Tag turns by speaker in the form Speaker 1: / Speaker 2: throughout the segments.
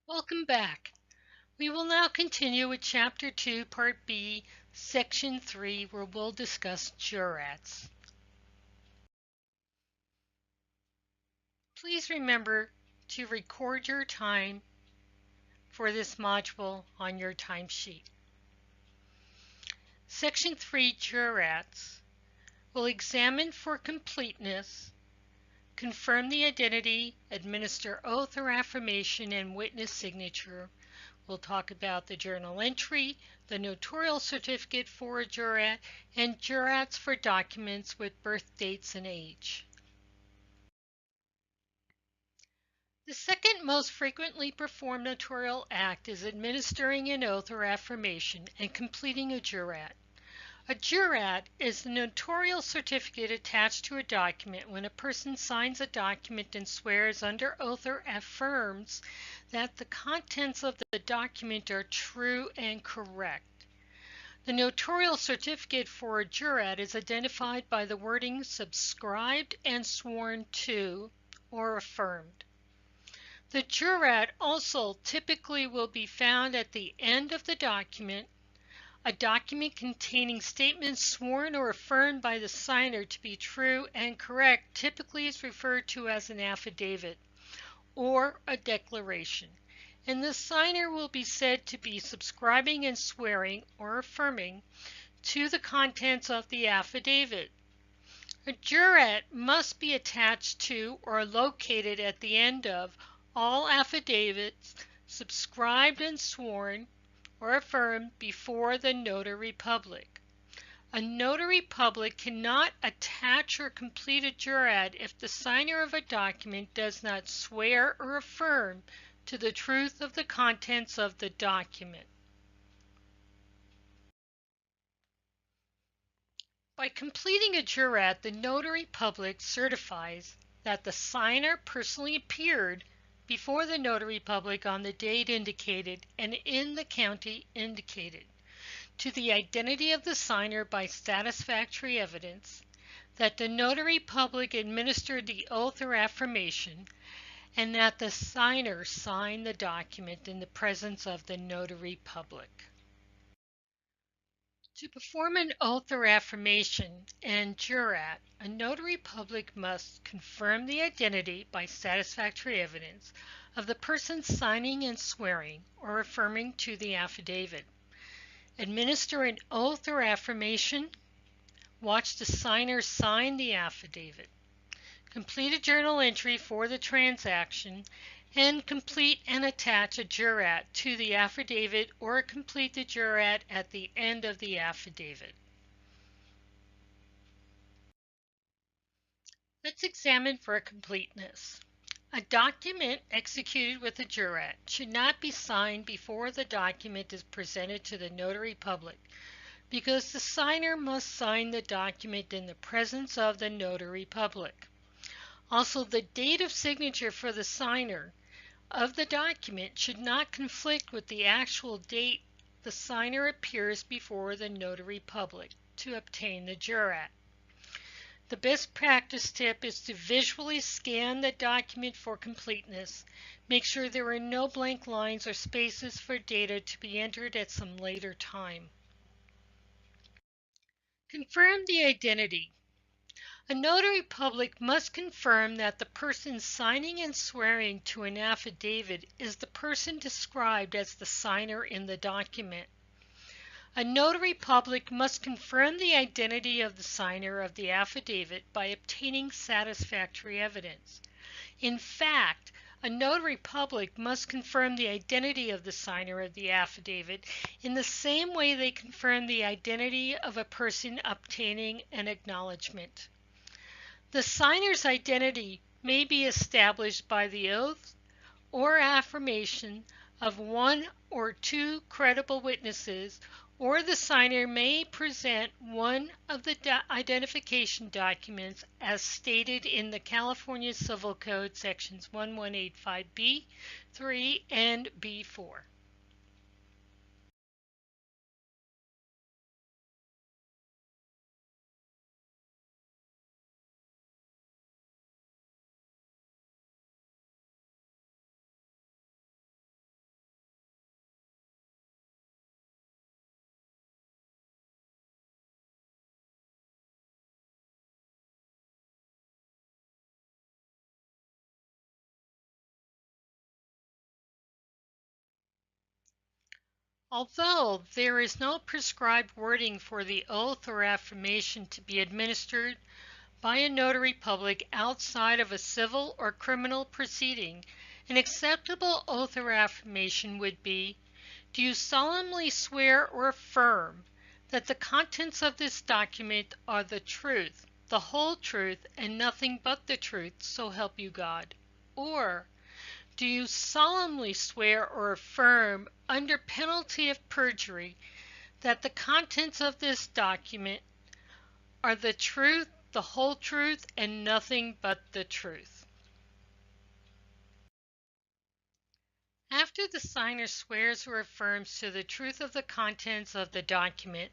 Speaker 1: Welcome back. We will now continue with Chapter 2, Part B, Section 3, where we'll discuss Jurats. Please remember to record your time for this module on your timesheet. Section 3, Jurats, will examine for completeness, confirm the identity, administer oath or affirmation, and witness signature. We'll talk about the journal entry, the notarial certificate for a jurat, and jurats for documents with birth dates and age. The second most frequently performed notarial act is administering an oath or affirmation and completing a jurat. A jurat is the notarial certificate attached to a document when a person signs a document and swears under oath or affirms that the contents of the document are true and correct. The notarial certificate for a jurat is identified by the wording subscribed and sworn to or affirmed. The jurat also typically will be found at the end of the document. A document containing statements sworn or affirmed by the signer to be true and correct typically is referred to as an affidavit or a declaration, and the signer will be said to be subscribing and swearing or affirming to the contents of the affidavit. A jurat must be attached to or located at the end of all affidavits subscribed and sworn or affirmed before the notary public. A notary public cannot attach or complete a jurat if the signer of a document does not swear or affirm to the truth of the contents of the document. By completing a jurat, the notary public certifies that the signer personally appeared before the notary public on the date indicated and in the county indicated, to the identity of the signer by satisfactory evidence, that the notary public administered the oath or affirmation, and that the signer signed the document in the presence of the notary public. To perform an oath or affirmation and jurat, a notary public must confirm the identity by satisfactory evidence of the person signing and swearing or affirming to the affidavit, administer an oath or affirmation, watch the signer sign the affidavit, complete a journal entry for the transaction, and complete and attach a jurat to the affidavit or complete the jurat at the end of the affidavit. Let's examine for completeness. A document executed with a jurat should not be signed before the document is presented to the notary public, because the signer must sign the document in the presence of the notary public. Also, the date of signature for the signer of the document should not conflict with the actual date the signer appears before the notary public to obtain the jurat. The best practice tip is to visually scan the document for completeness. Make sure there are no blank lines or spaces for data to be entered at some later time. Confirm the identity. A notary public must confirm that the person signing and swearing to an affidavit is the person described as the signer in the document. A notary public must confirm the identity of the signer of the affidavit by obtaining satisfactory evidence. In fact, a notary public must confirm the identity of the signer of the affidavit in the same way they confirm the identity of a person obtaining an acknowledgement. The signer's identity may be established by the oath or affirmation of one or two credible witnesses, or the signer may present one of the identification documents as stated in the California Civil Code sections 1185B3 and B4. Although there is no prescribed wording for the oath or affirmation to be administered by a notary public outside of a civil or criminal proceeding, an acceptable oath or affirmation would be, "Do you solemnly swear or affirm that the contents of this document are the truth, the whole truth, and nothing but the truth, so help you God?" Or, "Do you solemnly swear or affirm under penalty of perjury that the contents of this document are the truth, the whole truth, and nothing but the truth?" After the signer swears or affirms to the truth of the contents of the document,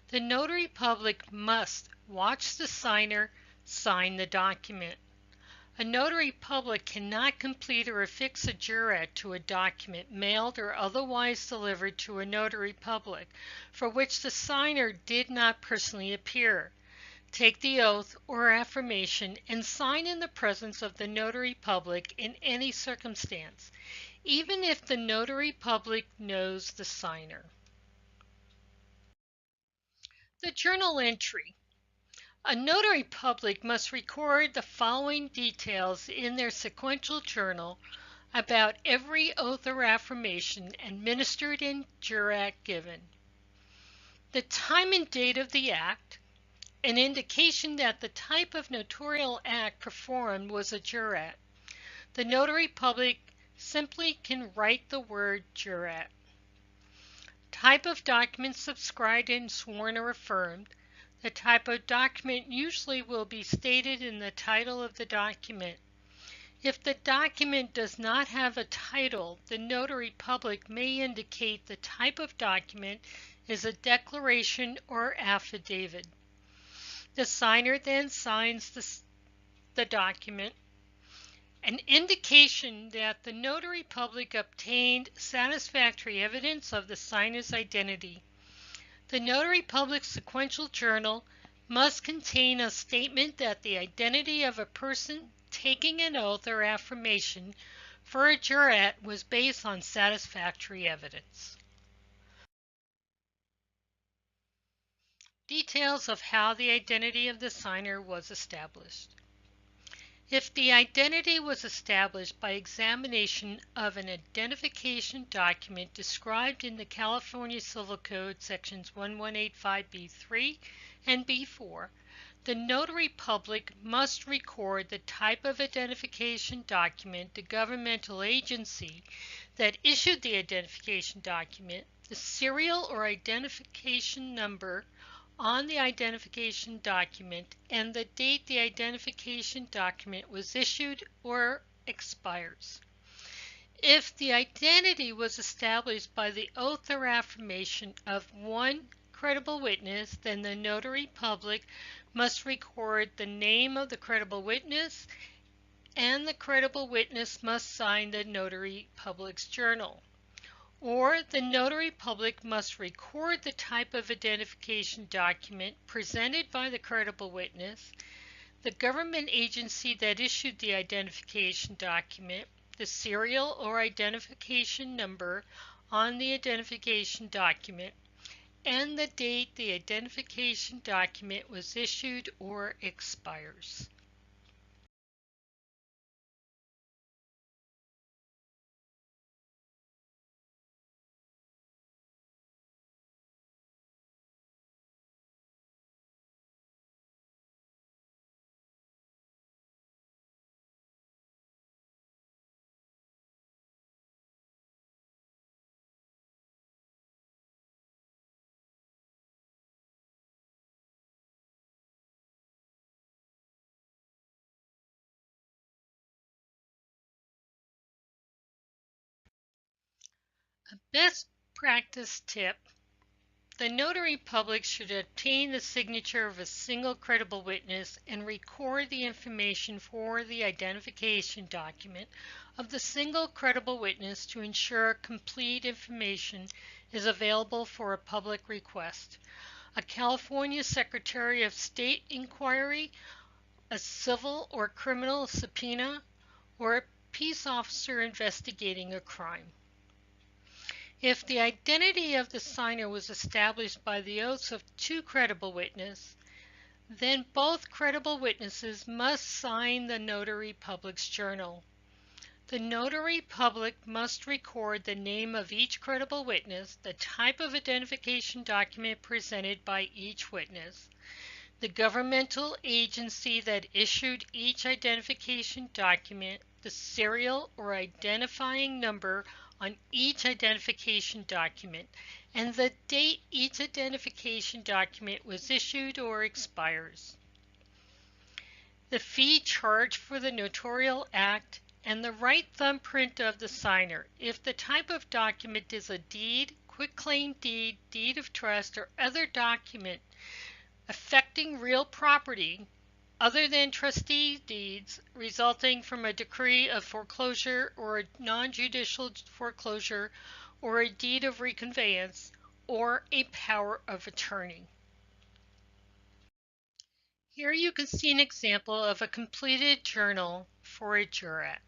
Speaker 1: the notary public must watch the signer sign the document. A notary public cannot complete or affix a jurat to a document mailed or otherwise delivered to a notary public for which the signer did not personally appear, take the oath or affirmation, and sign in the presence of the notary public in any circumstance, even if the notary public knows the signer. The journal entry. A notary public must record the following details in their sequential journal about every oath or affirmation administered and jurat given: the time and date of the act, an indication that the type of notarial act performed was a jurat. The notary public simply can write the word jurat. Type of document subscribed and sworn or affirmed. The type of document usually will be stated in the title of the document. If the document does not have a title, the notary public may indicate the type of document is a declaration or affidavit. The signer then signs the document, an indication that the notary public obtained satisfactory evidence of the signer's identity. The notary public's sequential journal must contain a statement that the identity of a person taking an oath or affirmation for a jurat was based on satisfactory evidence. Details of how the identity of the signer was established. If the identity was established by examination of an identification document described in the California Civil Code sections 1185B3 and B4, the notary public must record the type of identification document, the governmental agency that issued the identification document, the serial or identification number on the identification document, and the date the identification document was issued or expires. If the identity was established by the oath or affirmation of one credible witness, then the notary public must record the name of the credible witness, and the credible witness must sign the notary public's journal. Or the notary public must record the type of identification document presented by the credible witness, the government agency that issued the identification document, the serial or identification number on the identification document, and the date the identification document was issued or expires. A best practice tip: the notary public should obtain the signature of a single credible witness and record the information for the identification document of the single credible witness to ensure complete information is available for a public request. A California Secretary of State inquiry, a civil or criminal subpoena, or a peace officer investigating a crime. If the identity of the signer was established by the oaths of two credible witnesses, then both credible witnesses must sign the notary public's journal. The notary public must record the name of each credible witness, the type of identification document presented by each witness, the governmental agency that issued each identification document, the serial or identifying number on each identification document, and the date each identification document was issued or expires. The fee charged for the notarial act and the right thumbprint of the signer. If the type of document is a deed, quitclaim deed, deed of trust, or other document affecting real property other than trustee deeds resulting from a decree of foreclosure or a non-judicial foreclosure or a deed of reconveyance or a power of attorney. Here you can see an example of a completed journal for a jurat.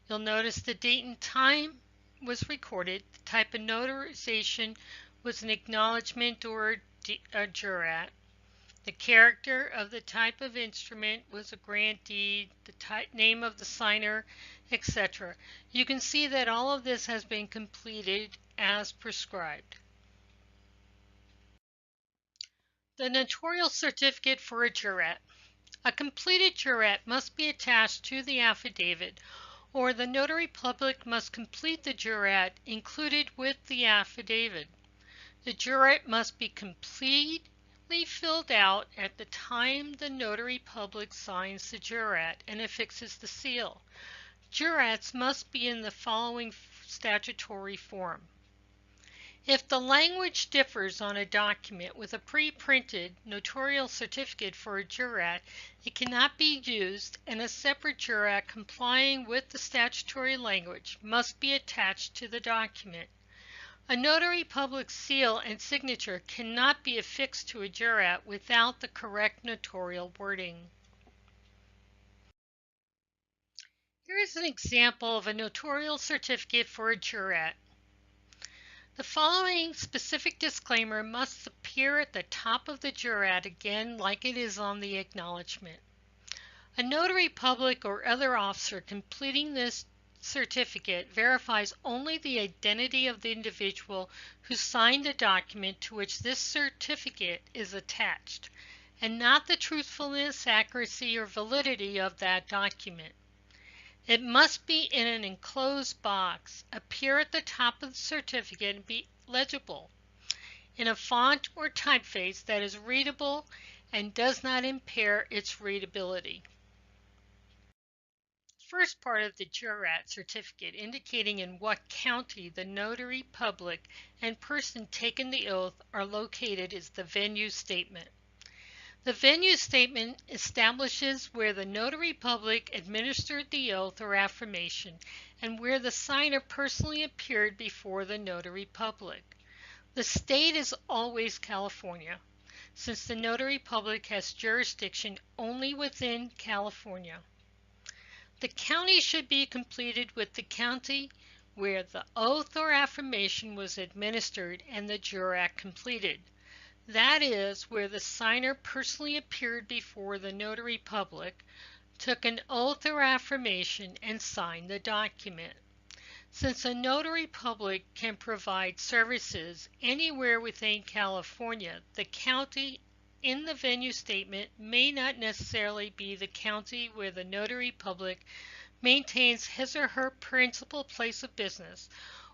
Speaker 1: You'll notice the date and time was recorded, the type of notarization was an acknowledgement or a jurat. The character of the type of instrument was a grant deed, the name of the signer, etc. You can see that all of this has been completed as prescribed. The notarial certificate for a jurat. A completed jurat must be attached to the affidavit, or the notary public must complete the jurat included with the affidavit. The jurat must be completely filled out at the time the notary public signs the jurat and affixes the seal. Jurats must be in the following statutory form. If the language differs on a document with a pre-printed notarial certificate for a jurat, it cannot be used, and a separate jurat complying with the statutory language must be attached to the document. A notary public seal and signature cannot be affixed to a jurat without the correct notarial wording. Here is an example of a notarial certificate for a jurat. The following specific disclaimer must appear at the top of the jurat again like it is on the acknowledgement. A notary public or other officer completing this certificate verifies only the identity of the individual who signed the document to which this certificate is attached, and not the truthfulness, accuracy, or validity of that document. It must be in an enclosed box, appear at the top of the certificate, and be legible in a font or typeface that is readable and does not impair its readability. First part of the jurat certificate indicating in what county the notary public and person taking the oath are located is the venue statement. The venue statement establishes where the notary public administered the oath or affirmation and where the signer personally appeared before the notary public. The state is always California, since the notary public has jurisdiction only within California. The county should be completed with the county where the oath or affirmation was administered and the jurat completed. That is, where the signer personally appeared before the notary public, took an oath or affirmation, and signed the document. Since a notary public can provide services anywhere within California, the county in the venue statement may not necessarily be the county where the notary public maintains his or her principal place of business,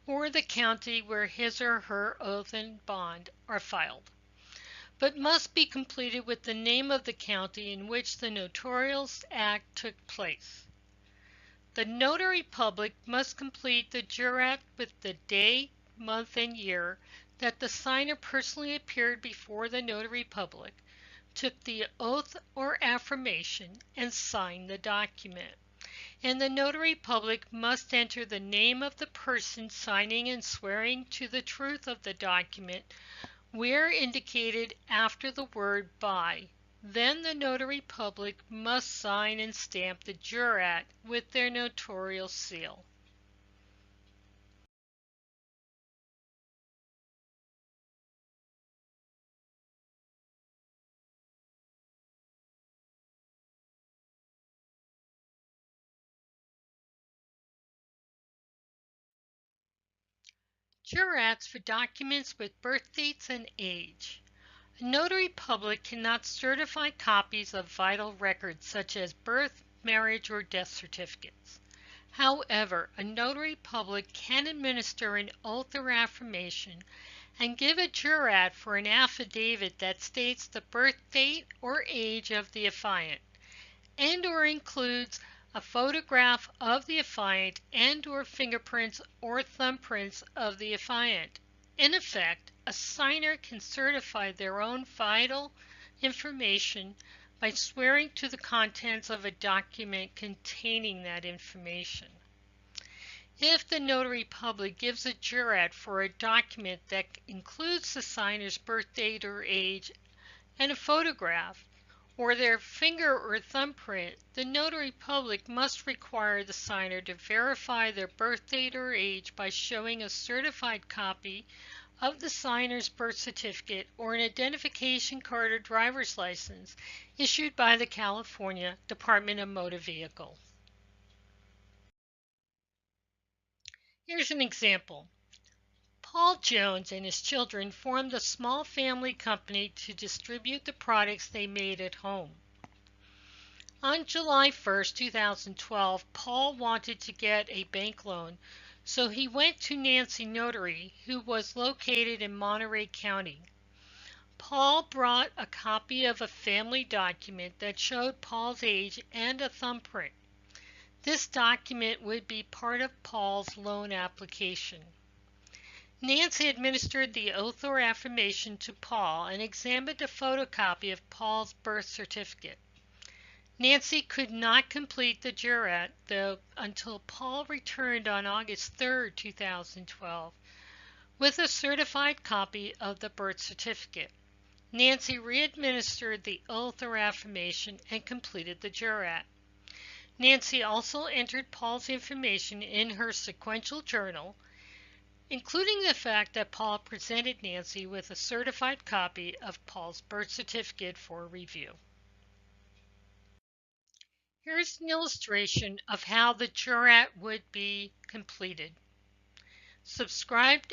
Speaker 1: or the county where his or her oath and bond are filed, but must be completed with the name of the county in which the notarial act took place. The notary public must complete the jurat with the day, month, and year that the signer personally appeared before the notary public, took the oath or affirmation, and signed the document. And the notary public must enter the name of the person signing and swearing to the truth of the document where indicated after the word by. Then the notary public must sign and stamp the jurat with their notarial seal. Jurats for documents with birth dates and age. A notary public cannot certify copies of vital records such as birth, marriage, or death certificates. However, a notary public can administer an oath or affirmation and give a jurat for an affidavit that states the birth date or age of the affiant and/or includes a photograph of the affiant and/or fingerprints or thumbprints of the affiant. In effect, a signer can certify their own vital information by swearing to the contents of a document containing that information. If the notary public gives a jurat for a document that includes the signer's birth date or age and a photograph, or their finger or thumbprint, the notary public must require the signer to verify their birth date or age by showing a certified copy of the signer's birth certificate or an identification card or driver's license issued by the California Department of Motor Vehicle. Here's an example. Paul Jones and his children formed a small family company to distribute the products they made at home. On July 1, 2012, Paul wanted to get a bank loan, so he went to Nancy Notary, who was located in Monterey County. Paul brought a copy of a family document that showed Paul's age and a thumbprint. This document would be part of Paul's loan application. Nancy administered the oath or affirmation to Paul and examined a photocopy of Paul's birth certificate. Nancy could not complete the jurat, though, until Paul returned on August 3, 2012, with a certified copy of the birth certificate. Nancy re-administered the oath or affirmation and completed the jurat. Nancy also entered Paul's information in her sequential journal, including the fact that Paul presented Nancy with a certified copy of Paul's birth certificate for review. Here's an illustration of how the jurat would be completed. Subscribed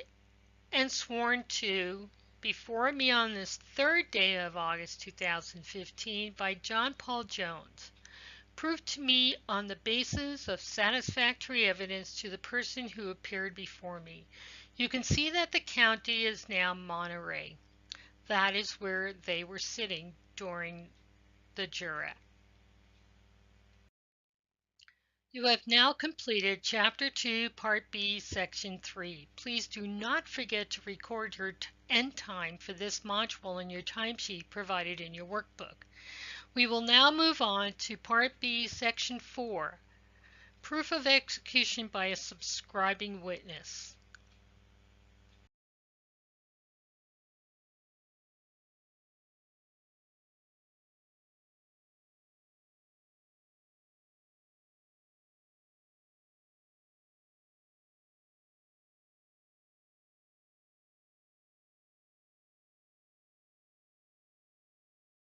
Speaker 1: and sworn to before me on this third day of August 2015 by John Paul Jones. Proved to me on the basis of satisfactory evidence to the person who appeared before me. You can see that the county is now Monterey. That is where they were sitting during the jurat. You have now completed Chapter 2, Part B, Section 3. Please do not forget to record your end time for this module in your timesheet provided in your workbook. We will now move on to Part B, Section 4, Proof of Execution by a Subscribing Witness.